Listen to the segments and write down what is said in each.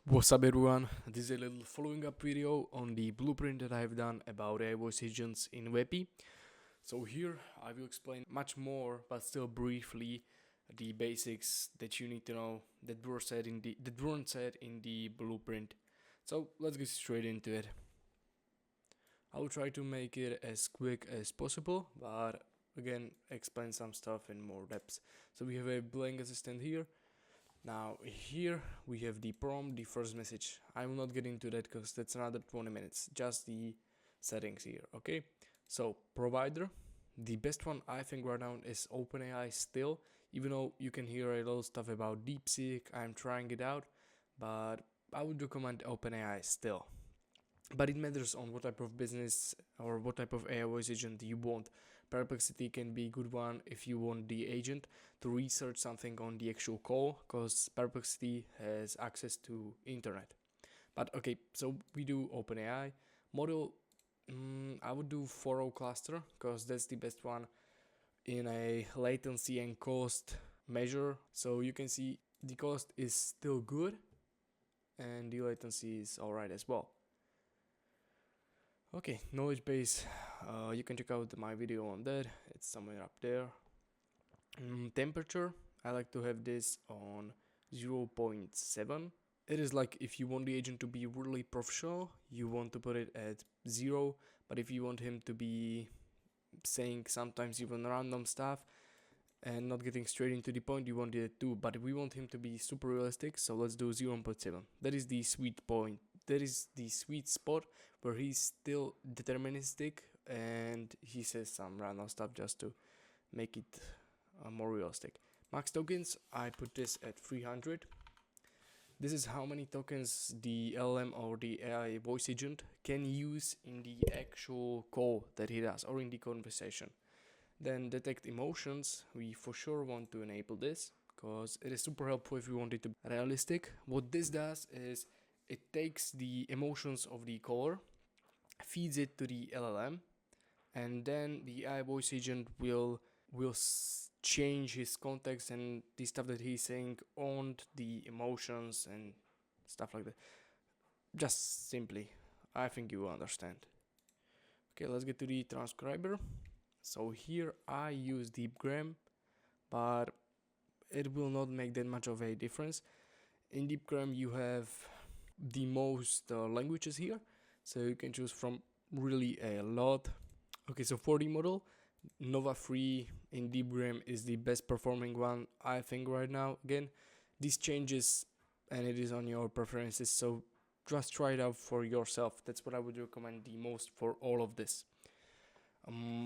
What's up everyone, this is a little following up video on the blueprint that I've done about AI voice agents in Webby. So here I will explain much more, but still briefly, the basics that you need to know that weren't said in the blueprint. So let's get straight into it. I will try to make it as quick as possible, but again explain some stuff in more depth. So we have a blank assistant here. Now here we have the prompt, the first message. I will not get into that because that's another 20 minutes, just the settings here. Okay, so provider, the best one I think right now is OpenAI still, even though you can hear a lot of stuff about DeepSeek. I'm trying it out, but I would recommend OpenAI still. But it matters on what type of business or what type of AI voice agent you want. Perplexity can be a good one if you want the agent to research something on the actual call, because Perplexity has access to internet. But okay, so we do OpenAI model. I would do 4.0 cluster because that's the best one in a latency and cost measure. So you can see the cost is still good and the latency is alright as well. Okay, knowledge base, you can check out my video on that, it's somewhere up there. Temperature, I like to have this on 0.7. It is like if you want the agent to be really professional, you want to put it at 0, but if you want him to be saying sometimes even random stuff and not getting straight into the point, you want it at 2, but we want him to be super realistic, so let's do 0.7. That is the sweet point. That is the sweet spot where he's still deterministic and he says some random stuff just to make it more realistic. Max tokens, I put this at 300. This is how many tokens the LLM or the AI voice agent can use in the actual call that he does or in the conversation. Then detect emotions, we for sure want to enable this because it is super helpful if you want it to be realistic. What this does is it takes the emotions of the caller, feeds it to the LLM, and then the AI voice agent will change his context and the stuff that he's saying on the emotions and stuff like that. Just simply, I think you understand. Okay, let's get to the transcriber. So here I use DeepGram, but it will not make that much of a difference. In DeepGram you have the most languages here, so you can choose from really a lot. Okay, so for the model, Nova 3 in DeepGram is the best performing one I think right now. Again, this changes and it is on your preferences, so just try it out for yourself. That's what I would recommend the most for all of this.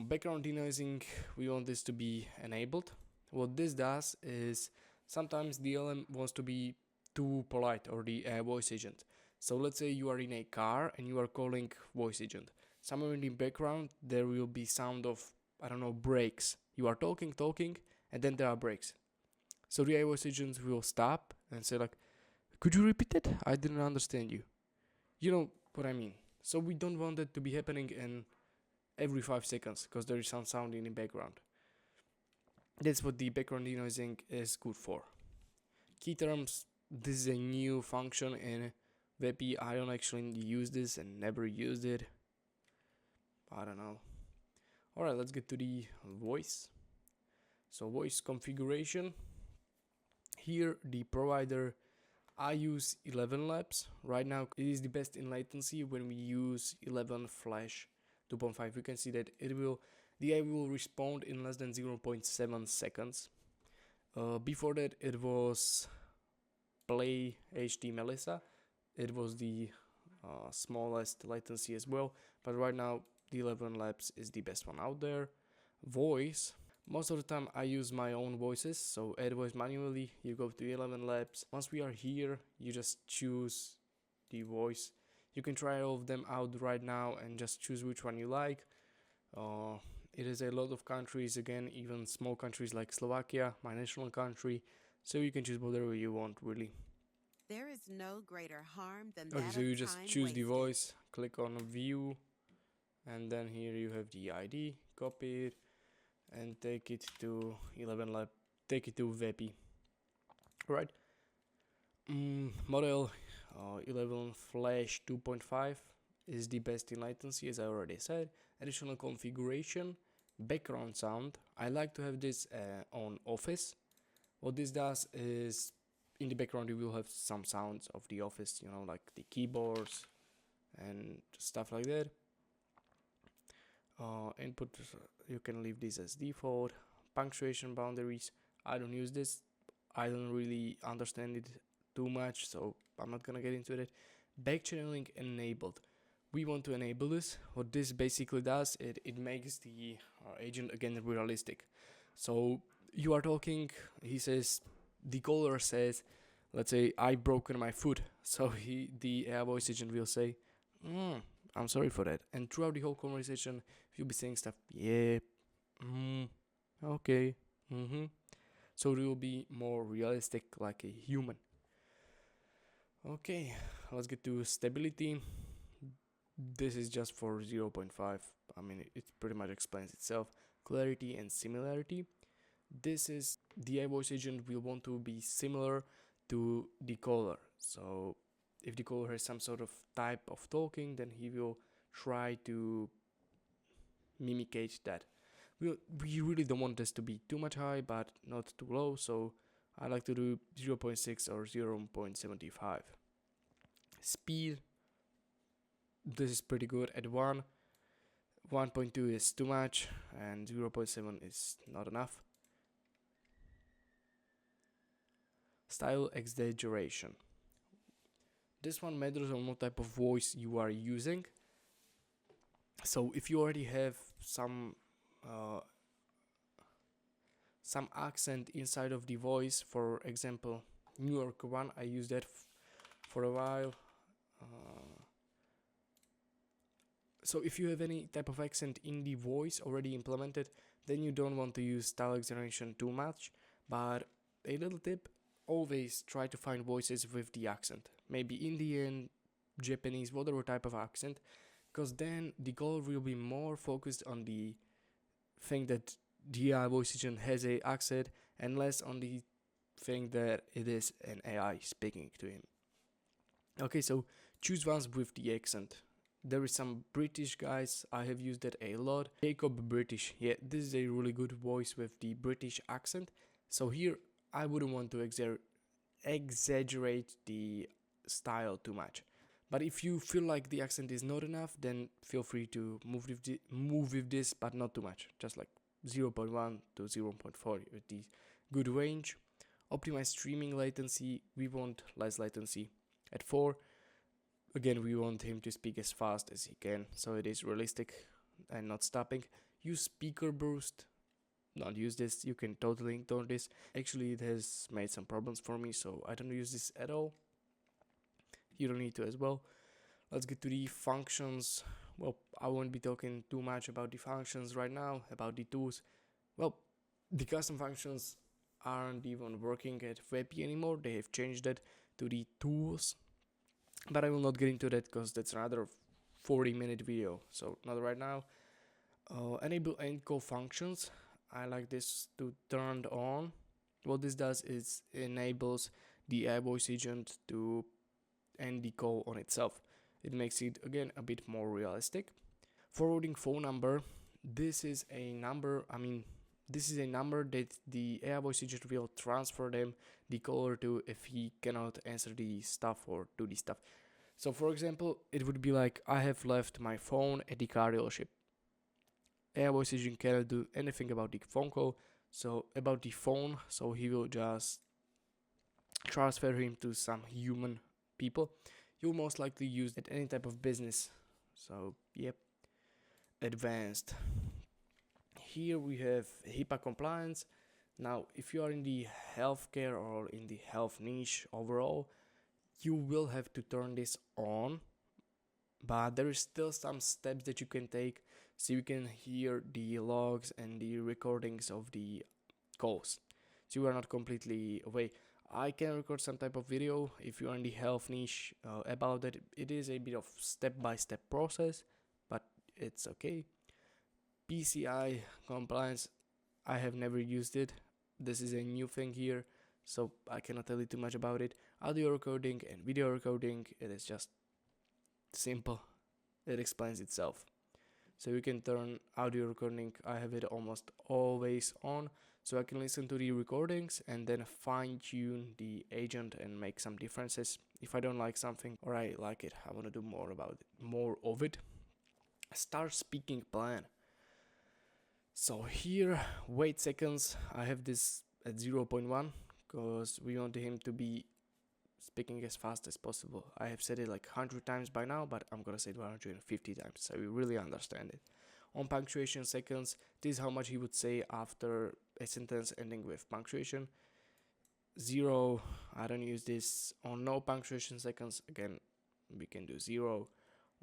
Background denoising, we want this to be enabled. What this does is sometimes the LM wants to be too polite, or the voice agent. So let's say you are in a car and you are calling voice agent. Somewhere in the background there will be sound of, I don't know, brakes. You are talking, and then there are brakes. So the voice agent will stop and say like, could you repeat it? I didn't understand you. You know what I mean. So we don't want that to be happening in every 5 seconds because there is some sound in the background. That's what the background denoising is good for. Key terms, this is a new function in Webby. I don't actually use this and never used it. I don't know. Alright, let's get to the voice. So voice configuration. Here the provider, I use 11 labs. Right now it is the best in latency when we use 11 flash 2.5. You can see that the AI will respond in less than 0.7 seconds. Before that it was Play HD Melissa. It was the smallest latency as well, but right now the 11 labs is the best one out there. Voice, most of the time I use my own voices, so add voice manually, you go to 11 labs. Once we are here, you just choose the voice. You can try all of them out right now and just choose which one you like. It is a lot of countries, again, even small countries like Slovakia, my national country, so you can choose whatever you want, really. There is no greater harm than Okay, that so you of just time choose the wasted. voice, click on view, and then here you have the ID, copy it, and take it to 11 lab, take it to Webby. Right. Model, 11 flash 2.5 is the best in latency, as I already said. Additional configuration, background sound. I like to have this on Office. What this does is in the background you will have some sounds of the Office, you know, like the keyboards and stuff like that. Input, you can leave this as default. Punctuation boundaries, I don't use this. I don't really understand it too much, so I'm not gonna get into it. Backchanneling enabled. We want to enable this. What this basically does, it makes the agent again realistic. So you are talking, he says, the caller says, let's say I broken my foot. So the AI voice agent will say, I'm sorry for that. And throughout the whole conversation, you'll be saying stuff, yeah, okay, So it will be more realistic, like a human. Okay, let's get to stability. This is just for 0.5. I mean, it pretty much explains itself. Clarity and similarity. This is the AI voice agent will want to be similar to the caller. So if the caller has some sort of type of talking, then he will try to mimicate that. We really don't want this to be too much high, but not too low, so I like to do 0.6 or 0.75. Speed, this is pretty good at 1. 1.2 is too much, and 0.7 is not enough. Style exaggeration. This one matters on what type of voice you are using. So if you already have some accent inside of the voice, for example, New York one, I used that for a while. So if you have any type of accent in the voice already implemented, then you don't want to use style exaggeration too much. But a little tip, always try to find voices with the accent. Maybe Indian, Japanese, whatever type of accent, because then the goal will be more focused on the thing that the AI voice agent has a accent and less on the thing that it is an AI speaking to him. Okay, so choose ones with the accent. There is some British guys, I have used that a lot. Jacob British, yeah, this is a really good voice with the British accent. So here I wouldn't want to exaggerate the style too much. But if you feel like the accent is not enough, then feel free to move with this, but not too much. Just like 0.1 to 0.4 with the good range. Optimize streaming latency, we want less latency at 4. Again, we want him to speak as fast as he can, so it is realistic and not stopping. Use speaker boost, not use this, you can totally ignore this. Actually, it has made some problems for me, so I don't use this at all. You don't need to as well. Let's get to the functions. Well, I won't be talking too much about the functions right now, about the tools. Well, the custom functions aren't even working at WebP anymore, they have changed that to the tools. But I will not get into that because that's another 40-minute video, so not right now. Enable encode functions. I like this to turn on. What this does is enables the AI voice agent to end the call on itself. It makes it again a bit more realistic. Forwarding phone number. This is a number. This is a number that the AI voice agent will transfer the caller to if he cannot answer the stuff or do the stuff. So for example, it would be like, I have left my phone at the car dealership. AI voice agent cannot do anything about the phone call, so about the phone, so he will just transfer him to some human people. You'll most likely use it any type of business. So yep. Advanced. Here we have HIPAA compliance. Now, if you are in the healthcare or in the health niche overall, you will have to turn this on, but there is still some steps that you can take so you can hear the logs and the recordings of the calls. So you are not completely away. I can record some type of video if you are in the health niche about that. It is a bit of step-by-step process, but it's okay. PCI compliance, I have never used it. This is a new thing here, so I cannot tell you too much about it. audio recording and video recording. It is just simple. It explains itself. So you can turn audio recording. I have it almost always on, so I can listen to the recordings and then fine tune the agent and make some differences. If I don't like something or I like it, I want to do more of it. Start speaking plan. So here, wait seconds. I have this at 0.1 because we want him to be speaking as fast as possible. I have said it like 100 times by now, but I'm gonna say it 150 times, so you really understand it. On punctuation seconds, this is how much he would say after a sentence ending with punctuation. 0, I don't use this. On no punctuation seconds, again, we can do 0.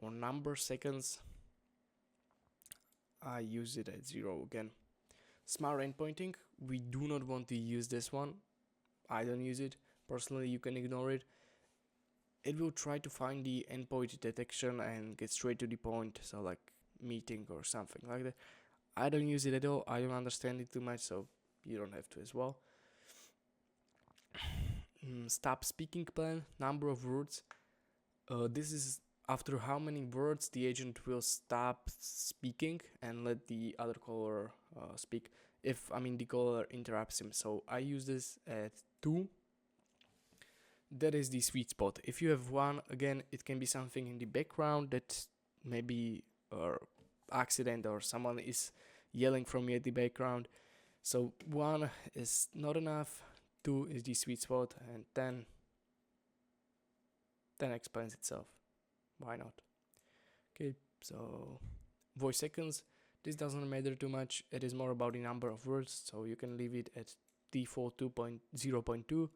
On number seconds, I use it at 0 again. Smart endpointing, we do not want to use this one. I don't use it. Personally, you can ignore it. It will try to find the endpoint detection and get straight to the point, so like meeting or something like that. I don't use it at all. I don't understand it too much, so you don't have to as well. Stop speaking plan, number of words. This is after how many words the agent will stop speaking and let the other caller speak. If the caller interrupts him. So I use this at 2. That is the sweet spot. If you have 1, again, it can be something in the background that maybe accident or someone is yelling from you at the background. So 1 is not enough, 2 is the sweet spot, and 10 explains itself. Why not? Okay, so voice seconds. This doesn't matter too much. It is more about the number of words, so you can leave it at default 2.0.2.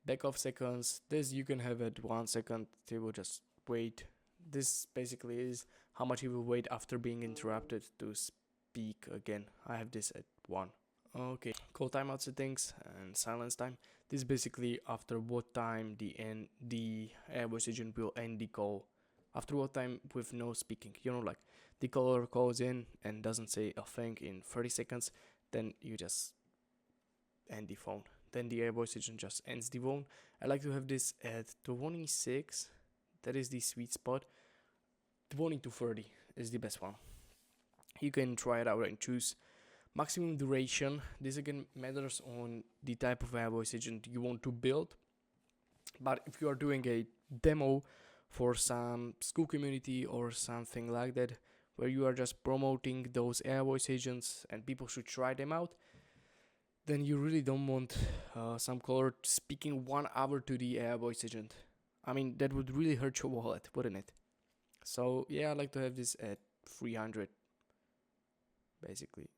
Back off seconds. This you can have at 1 second. They will just wait. This basically is how much he will wait after being interrupted to speak again. I have this at 1. Okay, call timeout settings and silence time. This is basically after what time the voice agent will end the call. After what time with no speaking. Like the caller calls in and doesn't say a thing in 30 seconds, then you just end the phone. Then the voice agent just ends the phone. I like to have this at 26. That is the sweet spot. 20 to 30 is the best one. You can try it out and choose. Maximum duration. This again matters on the type of voice agent you want to build. But if you are doing a demo for some school community or something like that, where you are just promoting those AI voice agents and people should try them out, then you really don't want some caller speaking 1 hour to the AI voice agent. That would really hurt your wallet, wouldn't it? So yeah, I like to have this at 300. Basically,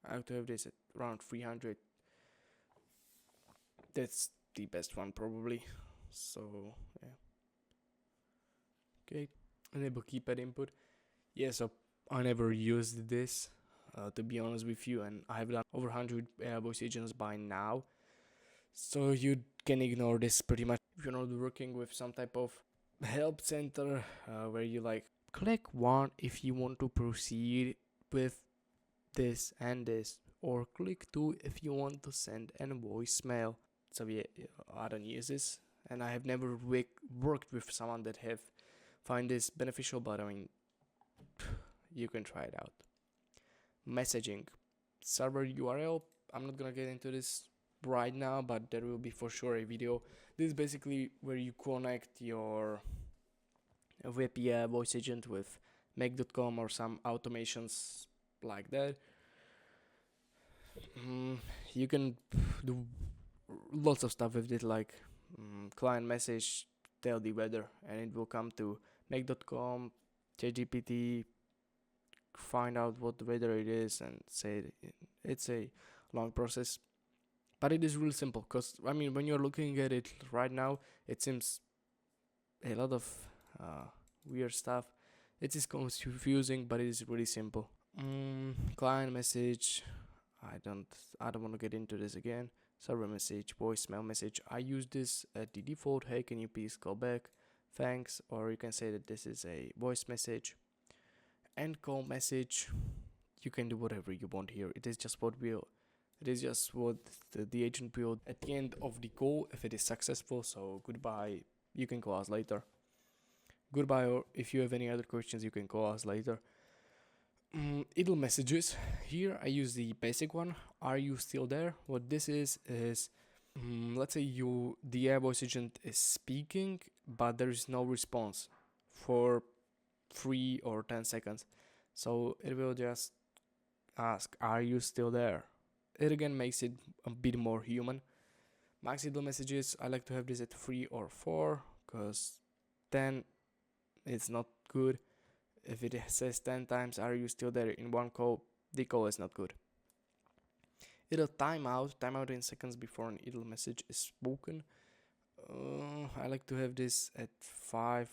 I like to have this at around 300. That's the best one probably. So yeah. Okay, enable keypad input. Yeah, so I never used this, to be honest with you, and I have done over 100 voice agents by now. So you can ignore this pretty much. If you're not working with some type of help center where you click 1 if you want to proceed with this and this, or click 2 if you want to send a voicemail. So yeah, I don't use this, and I have never worked with someone that have find this beneficial, but you can try it out. Messaging, server URL. I'm not gonna get into this right now, but there will be for sure a video. This is basically where you connect your API voice agent with make.com or some automations like that. You can do lots of stuff with it, like client message, tell the weather, and it will come to make.com, ChatGPT, find out what the weather it is, and say it's a long process. But it is really simple, because when you're looking at it right now, it seems a lot of weird stuff. It is confusing, but it is really simple. Client message, I don't want to get into this again. Server message, voicemail message. I use this at the default. Hey, can you please call back? Thanks. Or you can say that this is a voice message. End call message. You can do whatever you want here. It is just what will It is just what the agent build at the end of the call if it is successful. So goodbye, you can call us later. Goodbye, or if you have any other questions, you can call us later. Idle messages. Here I use the basic one. Are you still there? What this is let's say the AI voice agent is speaking, but there is no response for 3 or 10 seconds. So it will just ask, are you still there? It again makes it a bit more human. Max idle messages, I like to have this at 3 or 4, because 10 it's not good. If it says 10 times, are you still there in one call, the call is not good. Idle timeout in seconds before an idle message is spoken. I like to have this at 5,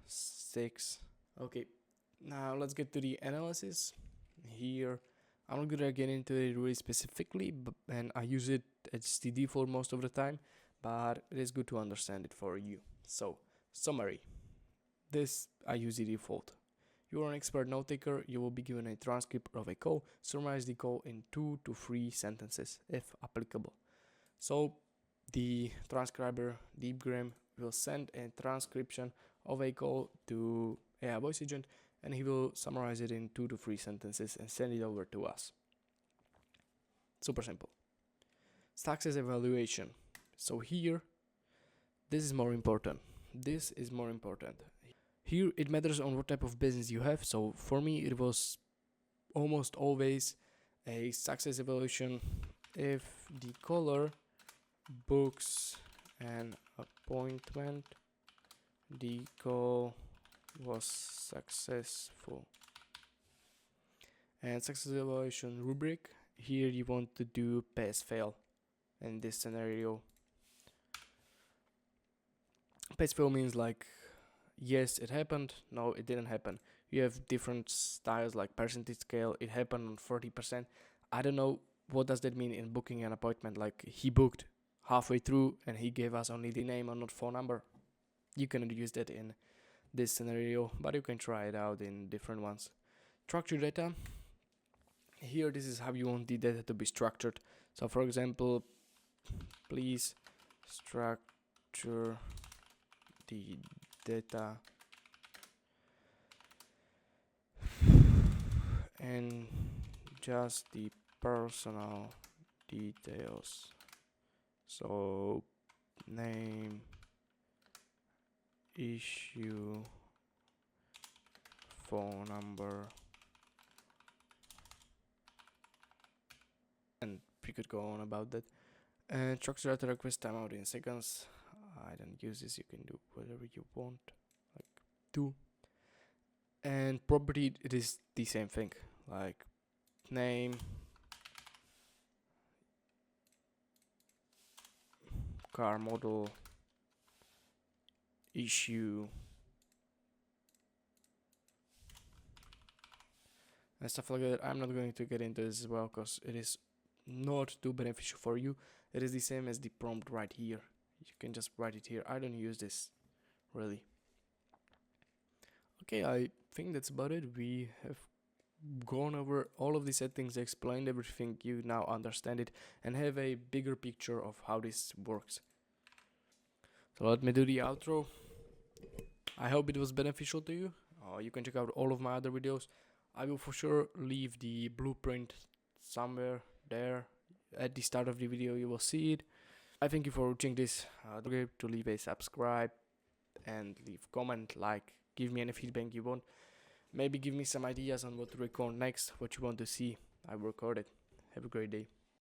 6. Okay, now let's get to the analysis. Here, I'm not gonna get into it really specifically, and I use it as the default most of the time, but it is good to understand it for you. So, summary. This, I use the default. You are an expert note taker, you will be given a transcript of a call. Summarize the call in 2 to 3 sentences, if applicable. So, the transcriber, Deepgram, will send a transcription of a call to AI voice agent, and he will summarize it in 2 to 3 sentences and send it over to us. Super simple. Success evaluation. So here, this is more important. Here it matters on what type of business you have. So for me, it was almost always a success evaluation if the caller books an appointment, the call was successful. And success evaluation rubric, here you want to do pass fail in this scenario. Pass fail means like, yes, it happened, no, it didn't happen. You have different styles like percentage scale, it happened on 40%. I don't know what does that mean in booking an appointment, like he booked halfway through and he gave us only the name and not phone number. You cannot use that in this scenario, but you can try it out in different ones. Structured data. Here, this is how you want the data to be structured. So for example, please structure the data and just the personal details. So name, issue, phone number, and we could go on about that. And structure data request timeout in seconds. I don't use this, you can do whatever you want, like 2. And property, it is the same thing, like name, car model, issue, and stuff like that. I'm not going to get into this as well because it is not too beneficial for you. It is the same as the prompt right here. You can just write it here. I don't use this really. Okay, I think that's about it. We have gone over all of the settings, explained everything. You now understand it and have a bigger picture of how this works. So let me do the outro. I hope it was beneficial to you. You can check out all of my other videos. I will for sure leave the blueprint somewhere there. At the start of the video you will see it. I thank you for watching this. Don't forget to leave a subscribe and leave comment, like, give me any feedback you want. Maybe give me some ideas on what to record next, what you want to see. I will record it. Have a great day.